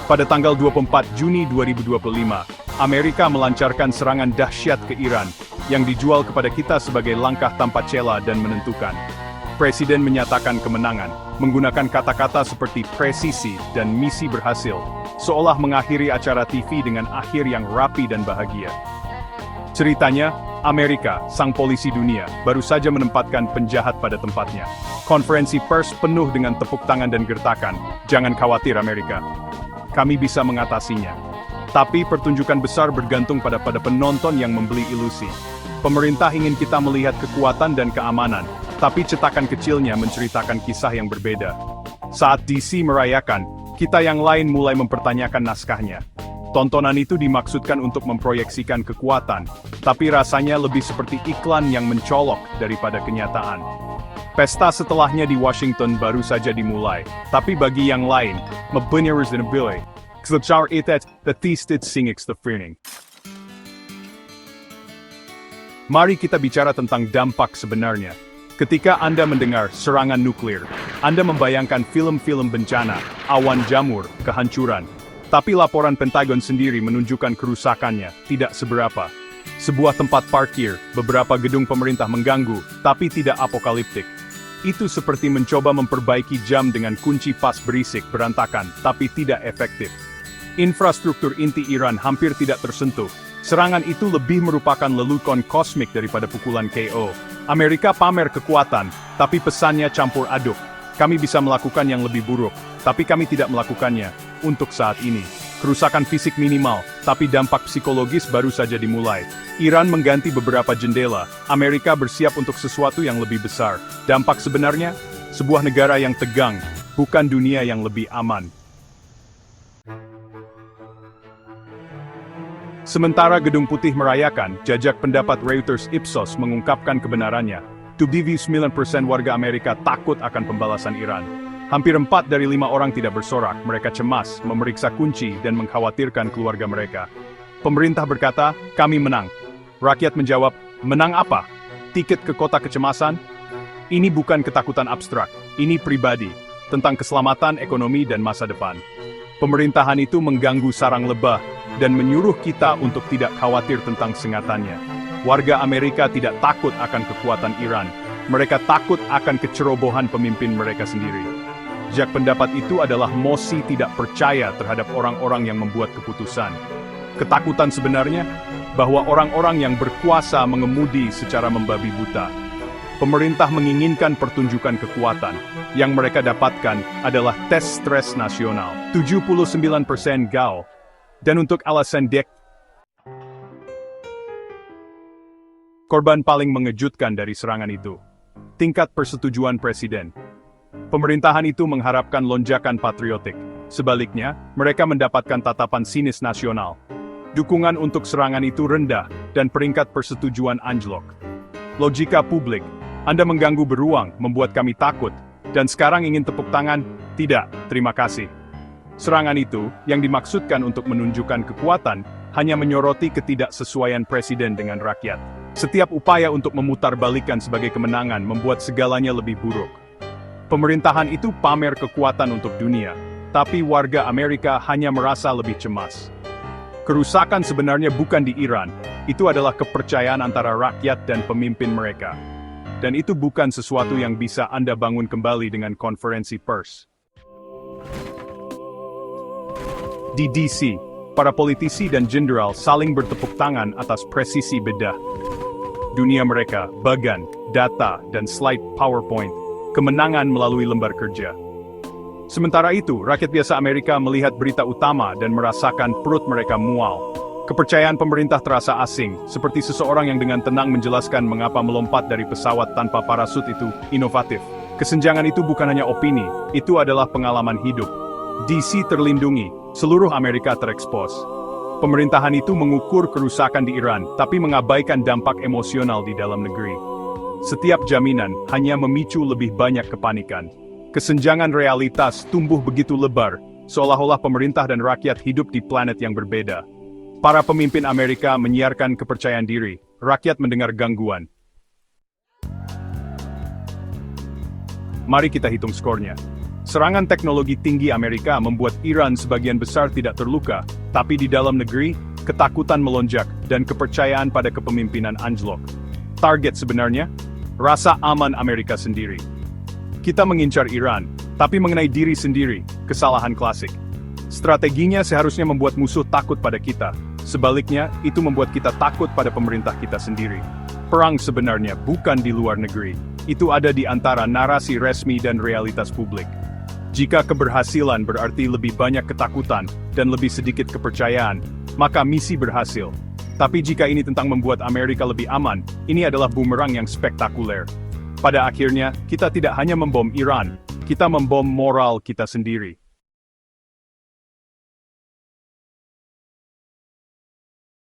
Pada tanggal 24 Juni 2025, Amerika melancarkan serangan dahsyat ke Iran, yang dijual kepada kita sebagai langkah tanpa cela dan menentukan. Presiden menyatakan kemenangan, menggunakan kata-kata seperti presisi dan misi berhasil, seolah mengakhiri acara TV dengan akhir yang rapi dan bahagia. Ceritanya, Amerika, sang polisi dunia, baru saja menempatkan penjahat pada tempatnya. Konferensi pers penuh dengan tepuk tangan dan gertakan. Jangan khawatir Amerika, kami bisa mengatasinya. Tapi pertunjukan besar bergantung pada penonton yang membeli ilusi. Pemerintah ingin kita melihat kekuatan dan keamanan, tapi cetakan kecilnya menceritakan kisah yang berbeda. Saat DC merayakan, kita yang lain mulai mempertanyakan naskahnya. Tontonan itu dimaksudkan untuk memproyeksikan kekuatan, tapi rasanya lebih seperti iklan yang mencolok daripada kenyataan. Pesta setelahnya di Washington baru saja dimulai, tapi bagi yang lain, mabenar's dan bilay. Secara itu, tistit singix the feeling. Mari kita bicara tentang dampak sebenarnya. Ketika Anda mendengar serangan nuklir, Anda membayangkan film-film bencana, awan jamur, kehancuran. Tapi laporan Pentagon sendiri menunjukkan kerusakannya tidak seberapa. Sebuah tempat parkir, beberapa gedung pemerintah mengganggu, tapi tidak apokaliptik. Itu seperti mencoba memperbaiki jam dengan kunci pas berisik berantakan, tapi tidak efektif. Infrastruktur inti Iran hampir tidak tersentuh. Serangan itu lebih merupakan lelucon kosmik daripada pukulan KO. Amerika pamer kekuatan, tapi pesannya campur aduk. Kami bisa melakukan yang lebih buruk, tapi kami tidak melakukannya. Untuk saat ini, kerusakan fisik minimal, tapi dampak psikologis baru saja dimulai. Iran mengganti beberapa jendela, Amerika bersiap untuk sesuatu yang lebih besar. Dampak sebenarnya, sebuah negara yang tegang, bukan dunia yang lebih aman. Sementara Gedung Putih merayakan, jajak pendapat Reuters Ipsos mengungkapkan kebenarannya. 79% warga Amerika takut akan pembalasan Iran. Hampir 4 dari 5 orang tidak bersorak, mereka cemas, memeriksa kunci, dan mengkhawatirkan keluarga mereka. Pemerintah berkata, kami menang. Rakyat menjawab, menang apa? Tiket ke kota kecemasan? Ini bukan ketakutan abstrak, ini pribadi, tentang keselamatan ekonomi dan masa depan. Pemerintahan itu mengganggu sarang lebah, dan menyuruh kita untuk tidak khawatir tentang sengatannya. Warga Amerika tidak takut akan kekuatan Iran, mereka takut akan kecerobohan pemimpin mereka sendiri. Jak pendapat itu adalah mosi tidak percaya terhadap orang-orang yang membuat keputusan. Ketakutan sebenarnya, bahwa orang-orang yang berkuasa mengemudi secara membabi buta. Pemerintah menginginkan pertunjukan kekuatan, yang mereka dapatkan adalah tes stres nasional. 79% GAO. Dan untuk alasan korban paling mengejutkan dari serangan itu, tingkat persetujuan presiden. Pemerintahan itu mengharapkan lonjakan patriotik. Sebaliknya, mereka mendapatkan tatapan sinis nasional. Dukungan untuk serangan itu rendah, dan peringkat persetujuan anjlok. Logika publik, Anda mengganggu beruang, membuat kami takut, dan sekarang ingin tepuk tangan? Tidak, terima kasih. Serangan itu, yang dimaksudkan untuk menunjukkan kekuatan, hanya menyoroti ketidaksesuaian presiden dengan rakyat. Setiap upaya untuk memutarbalikkan sebagai kemenangan membuat segalanya lebih buruk. Pemerintahan itu pamer kekuatan untuk dunia, tapi warga Amerika hanya merasa lebih cemas. Kerusakan sebenarnya bukan di Iran, itu adalah kepercayaan antara rakyat dan pemimpin mereka. Dan itu bukan sesuatu yang bisa Anda bangun kembali dengan konferensi pers. Di DC, para politisi dan jenderal saling bertepuk tangan atas presisi bedah. Dunia mereka, bagan, data, dan slide PowerPoint, kemenangan melalui lembar kerja. Sementara itu, rakyat biasa Amerika melihat berita utama dan merasakan perut mereka mual. Kepercayaan pemerintah terasa asing, seperti seseorang yang dengan tenang menjelaskan mengapa melompat dari pesawat tanpa parasut itu inovatif. Kesenjangan itu bukan hanya opini, itu adalah pengalaman hidup. DC terlindungi, seluruh Amerika terekspos. Pemerintahan itu mengukur kerusakan di Iran, tapi mengabaikan dampak emosional di dalam negeri. Setiap jaminan hanya memicu lebih banyak kepanikan. Kesenjangan realitas tumbuh begitu lebar, seolah-olah pemerintah dan rakyat hidup di planet yang berbeda. Para pemimpin Amerika menyiarkan kepercayaan diri, rakyat mendengar gangguan. Mari kita hitung skornya. Serangan teknologi tinggi Amerika membuat Iran sebagian besar tidak terluka, tapi di dalam negeri, ketakutan melonjak dan kepercayaan pada kepemimpinan anjlok. Target sebenarnya? Rasa aman Amerika sendiri. Kita mengincar Iran, tapi mengenai diri sendiri, kesalahan klasik. Strateginya seharusnya membuat musuh takut pada kita. Sebaliknya, itu membuat kita takut pada pemerintah kita sendiri. Perang sebenarnya bukan di luar negeri. Itu ada di antara narasi resmi dan realitas publik. Jika keberhasilan berarti lebih banyak ketakutan dan lebih sedikit kepercayaan, maka misi berhasil. Tapi jika ini tentang membuat Amerika lebih aman, ini adalah bumerang yang spektakuler. Pada akhirnya, kita tidak hanya membom Iran, kita membom moral kita sendiri.